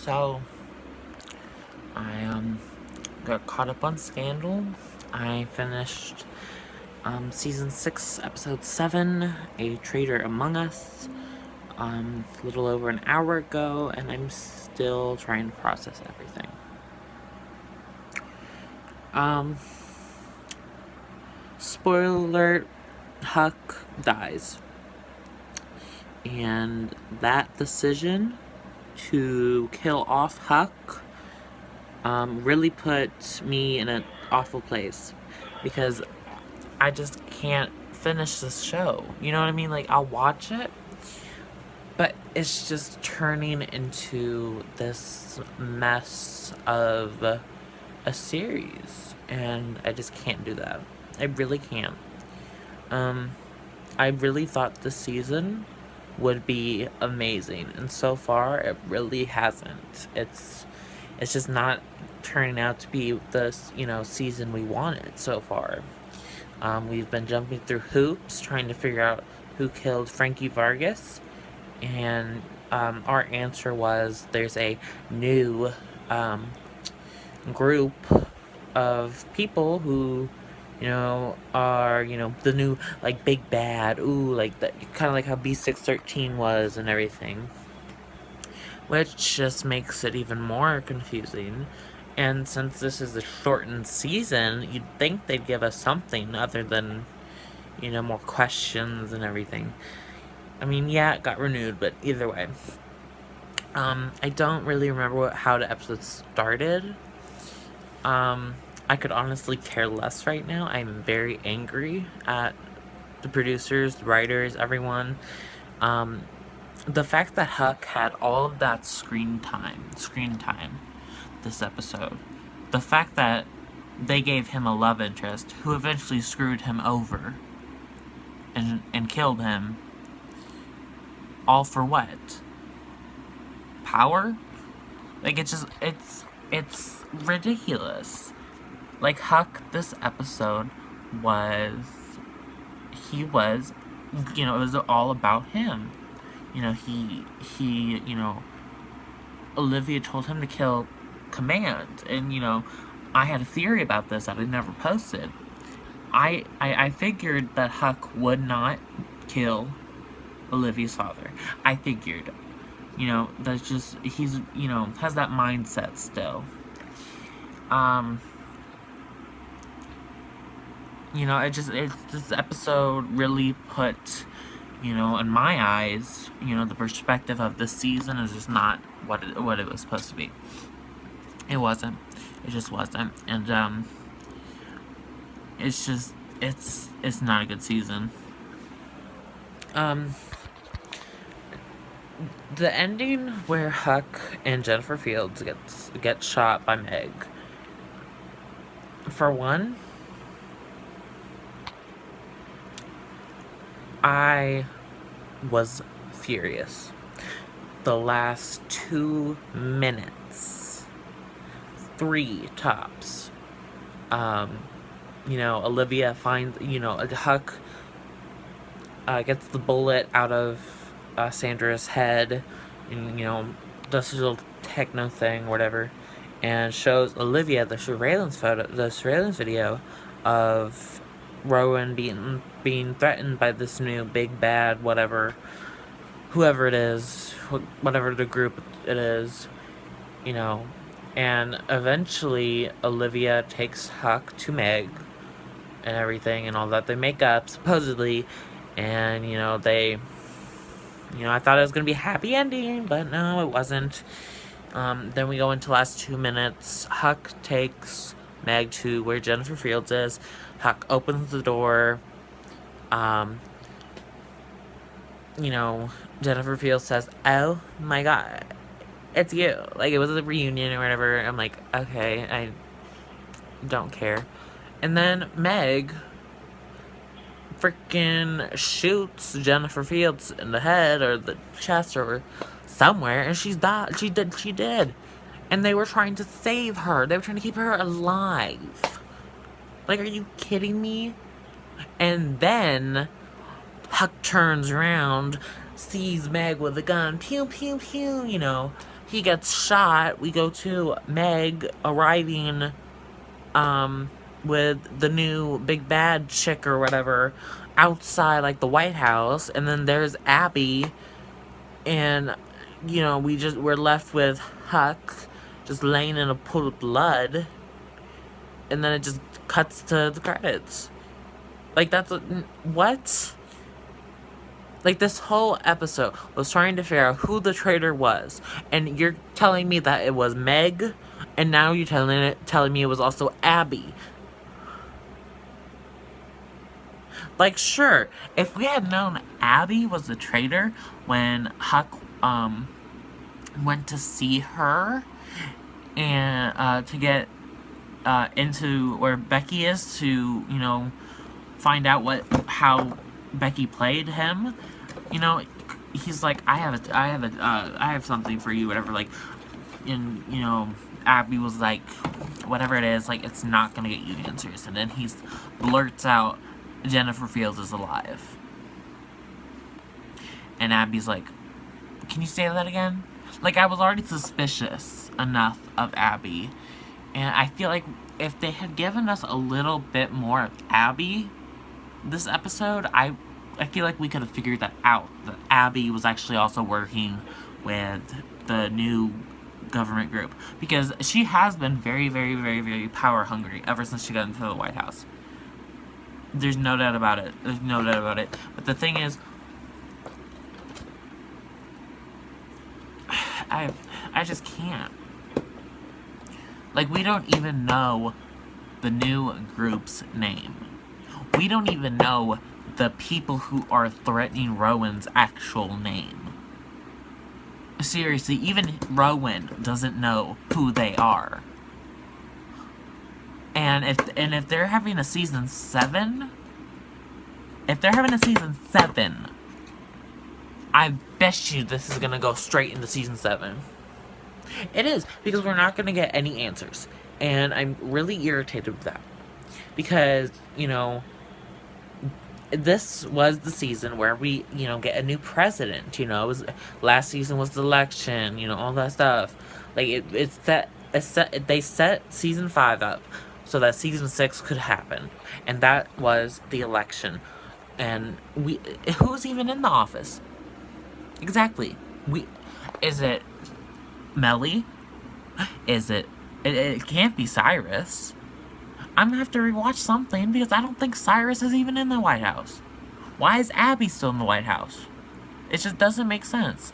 So, I got caught up on Scandal. I finished season 6, episode 7, A Traitor Among Us, a little over an hour ago, and I'm still trying to process everything. Spoiler alert, Huck dies. And that decision to kill off Huck really put me in an awful place, because I just can't finish this show. You know what I mean? Like, I'll watch it, but it's just turning into this mess of a series, and I just can't do that. I really can't. I really thought this season would be amazing, and so far it really hasn't. It's just not turning out to be the season we wanted so far. We've been jumping through hoops trying to figure out who killed Frankie Vargas, and our answer was there's a new group of people who are the new, like, big bad. Ooh, like that, kind of like how B613 was and everything, which just makes it even more confusing. And since this is a shortened season, you'd think they'd give us something other than more questions and everything. I mean, yeah, it got renewed, but either way, I don't really remember how the episode started. I could honestly care less right now. I'm very angry at the producers, the writers, everyone. The fact that Huck had all of that screen time this episode, the fact that they gave him a love interest who eventually screwed him over and killed him, all for what? Power? Like, it's ridiculous. Like, Huck, this episode was it was all about him. He Olivia told him to kill Command, and I had a theory about this that I never posted. I figured that Huck would not kill Olivia's father. I figured, that's just, he's, has that mindset still. This episode really put, in my eyes, the perspective of this season is just not what it was supposed to be. It wasn't. It just wasn't. And, it's not a good season. The ending where Huck and Jennifer Fields gets shot by Meg. For one, I was furious. The last 2 minutes, 3 tops. Olivia finds, Huck gets the bullet out of Sandra's head, and does his little techno thing, whatever, and shows Olivia the surveillance video of Rowan being threatened by this new big bad, whoever it is, whatever the group it is, and eventually Olivia takes Huck to Meg and everything and all that. They make up, supposedly, and I thought it was gonna be a happy ending, but no, it wasn't. Then we go into the last 2 minutes. Huck takes Meg to where Jennifer Fields is. Huck opens the door. Jennifer Fields says, "Oh my God, it's you." Like, it was a reunion or whatever. I'm like, okay, I don't care. And then Meg freaking shoots Jennifer Fields in the head or the chest or somewhere, and she did. And they were trying to save her. They were trying to keep her alive. Like, are you kidding me? And then Huck turns around, sees Meg with a gun, pew, pew, pew, he gets shot, we go to Meg arriving with the new big bad chick or whatever outside like the White House, and then there's Abby, and we're left with Huck just laying in a pool of blood, and then it just cuts to the credits. Like, that's what? Like, this whole episode was trying to figure out who the traitor was, and you're telling me that it was Meg, and now you're telling me it was also Abby. Like, sure, if we had known Abby was the traitor when Huck went to see her and to get into where Becky is to find out how Becky played him. He's like, I have something for you, whatever. Like, and Abby was like, whatever it is, like, it's not gonna get you answers. And then he blurts out, Jennifer Fields is alive. And Abby's like, can you say that again? Like, I was already suspicious enough of Abby. And I feel like if they had given us a little bit more of Abby this episode, I feel like we could have figured that out. That Abby was actually also working with the new government group. Because she has been very, very, very, very power hungry ever since she got into the White House. There's no doubt about it. There's no doubt about it. But the thing is, I just can't. Like, we don't even know the new group's name. We don't even know the people who are threatening Rowan's actual name. Seriously, even Rowan doesn't know who they are. And if they're having a season 7, I bet you this is gonna go straight into season 7. It is, because we're not gonna get any answers. And I'm really irritated with that. Because, this was the season where we, get a new president. Last season was the election, all that stuff. Like, they set season 5 up so that season 6 could happen. And that was the election. And who's even in the office? Exactly. Is it Melly? It can't be Cyrus. I'm gonna have to rewatch something because I don't think Cyrus is even in the White House. Why is Abby still in the White House? It just doesn't make sense.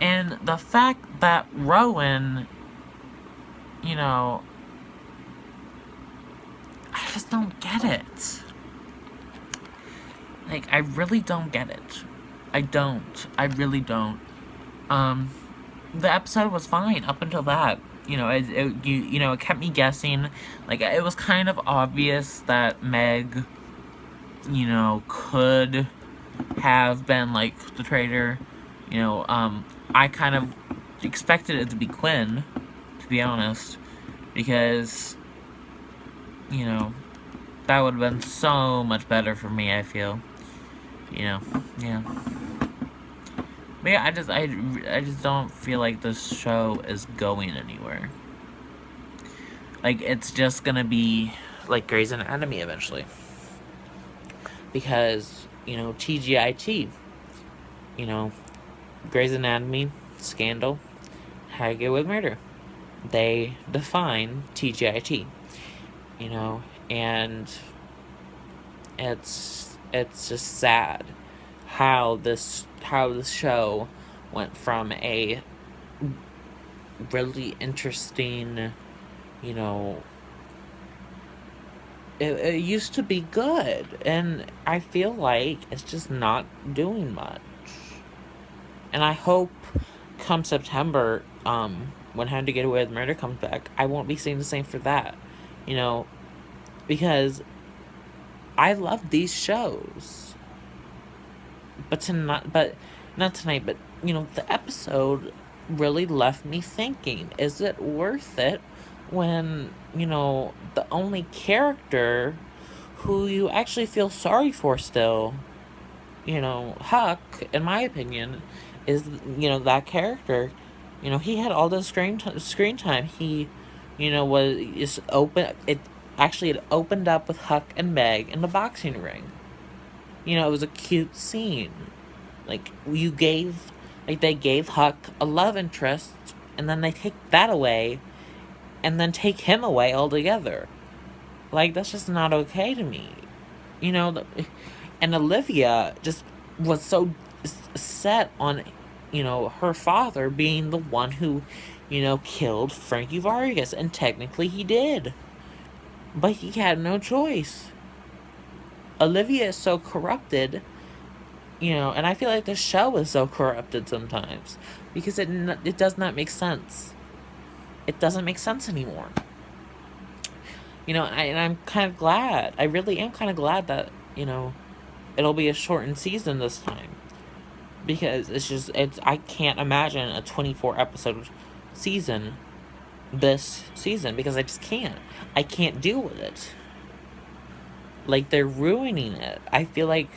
And the fact that Rowan, I just don't get it. Like, I really don't get it. I really don't. The episode was fine up until that. It kept me guessing. Like, it was kind of obvious that Meg, could have been, like, the traitor. I kind of expected it to be Quinn, to be honest. Because, that would have been so much better for me, I feel. Yeah. But yeah, I just don't feel like this show is going anywhere. Like, it's just gonna be like Grey's Anatomy eventually. Because, TGIT. Grey's Anatomy, Scandal, How to Get Away with Murder. They define TGIT. And it's just sad how this show went from a really interesting, it used to be good, and I feel like it's just not doing much. And I hope come September, when How to Get Away with Murder comes back, I won't be saying the same for that, because I love these shows. But not tonight, but, the episode really left me thinking, is it worth it when, the only character who you actually feel sorry for still, Huck, in my opinion, is, that character You know, he had all the screen time. He, you know, is open. It opened up with Huck and Meg in the boxing ring. You know, it was a cute scene. Like, they gave Huck a love interest, and then they take that away, and then take him away altogether. Like, that's just not okay to me. You know, and Olivia just was so set on, you know, her father being the one who, you know, killed Frankie Vargas, and technically he did. But he had no choice. Olivia is so corrupted, you know, and I feel like the show is so corrupted sometimes because it does not make sense. It doesn't make sense anymore. You know, and I'm kind of glad. I really am kind of glad that, you know, it'll be a shortened season this time. Because I can't imagine a 24 episode season this season, because I just can't. I can't deal with it. Like, they're ruining it. I feel like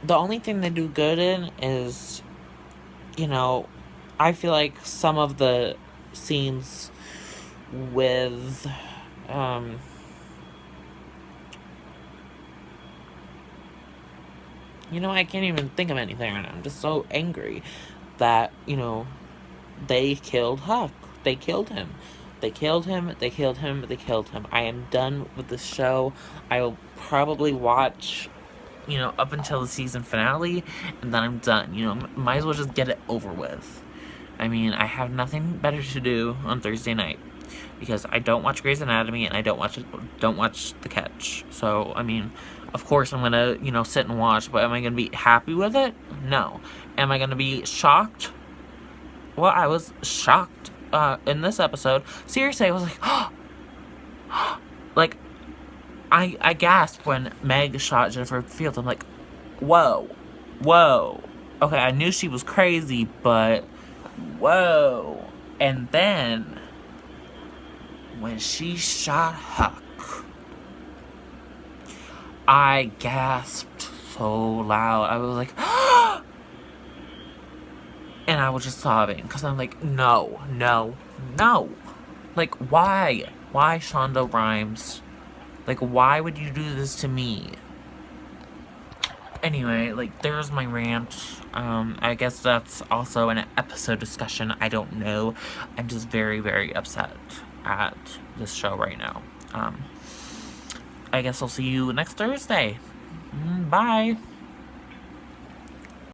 the only thing they do good in is, you know, I feel like some of the scenes with, you know, I can't even think of anything right now. I'm just so angry that, you know, they killed Huck. They killed him. They killed him. They killed him. They killed him. I am done with the show. I will probably watch, you know, up until the season finale, and then I'm done. You know, might as well just get it over with. I mean, I have nothing better to do on Thursday night because I don't watch Grey's Anatomy and I don't watch The Catch. So, I mean, of course I'm gonna, you know, sit and watch, but am I gonna be happy with it? No. Am I gonna be shocked? Well, I was shocked in this episode. Seriously, I was like, like, I gasped when Meg shot Jennifer Fields. I'm like, whoa. Okay, I knew she was crazy, but whoa. And then, when she shot Huck, I gasped so loud. I was like, and I was just sobbing, because I'm like, no. Like, why? Why, Shonda Rhimes? Like, why would you do this to me? Anyway, like, there's my rant. I guess that's also an episode discussion. I don't know. I'm just very, very upset at this show right now. I guess I'll see you next Thursday. Bye.